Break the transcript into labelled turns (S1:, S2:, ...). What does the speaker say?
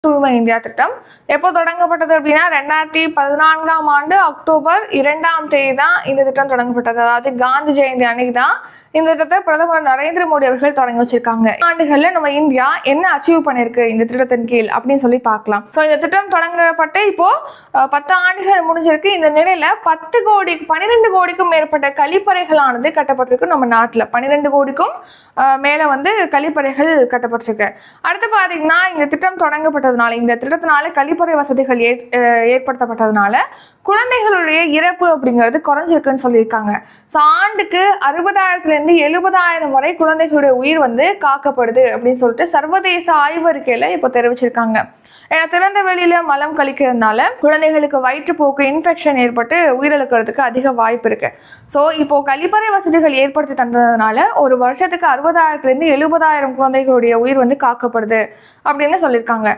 S1: தூய்மை இந்தியா திட்டம் எப்போ தொடங்கப்பட்டது அப்படின்னா 2014ஆம் ஆண்டு அக்டோபர் 2ஆம் தேதி தான் இந்த திட்டம் தொடங்கப்பட்டது. அதாவது காந்தி ஜெயந்தி அன்னைக்கு தான் இந்த திட்டத்தை பிரதமர் நரேந்திர மோடி அவர்கள் தொடங்கி வச்சிருக்காங்க. ஆண்டுகள்ல நம்ம இந்தியா என்ன அச்சீவ் பண்ணிருக்கு இந்த திட்டத்தின் கீழ் அப்படின்னு சொல்லி பார்க்கலாம். ஸோ இந்த திட்டம் தொடங்கப்பட்டு இப்போ 10 ஆண்டுகள் முடிஞ்சிருக்கு. இந்த நிலையில 12 கோடிக்கும் மேற்பட்ட கழிப்பறைகளானது கட்டப்பட்டிருக்கு நம்ம நாட்டில். 12 கோடிக்கும் மேல கழிப்பறைகள் கட்டப்பட்டிருக்கு. அடுத்து பாத்தீங்கன்னா இந்த திட்டம் தொடங்கப்பட்டதுனால, இந்த திட்டத்தினால கழிப்பறை வசதிகள் ஏற்படுத்தப்பட்டதுனால குழந்தைகளுடைய இறப்பு அப்படிங்கிறது குறைஞ்சிருக்குன்னு சொல்லியிருக்காங்க. ஸோ ஆண்டுக்கு 60,000 70,000 வரை குழந்தைகளுடைய உயிர் காக்கப்படுது அப்படின்னு சொல்லிட்டு சர்வதேச ஆய்வறிக்கையில இப்போ தெரிவிச்சிருக்காங்க. ஏன்னா திறந்த வெளியில மலம் கழிக்கிறதுனால குழந்தைகளுக்கு வயிற்றுப்போக்கு இன்ஃபெக்ஷன் ஏற்பட்டு உயிரிழக்கிறதுக்கு அதிக வாய்ப்பு இருக்கு. ஸோ இப்போ கழிப்பறை வசதிகள் ஏற்படுத்தி தந்ததுனால ஒரு வருஷத்துக்கு 60,000 70,000 குழந்தைகளுடைய உயிர் காக்கப்படுது அப்படின்னு சொல்லியிருக்காங்க.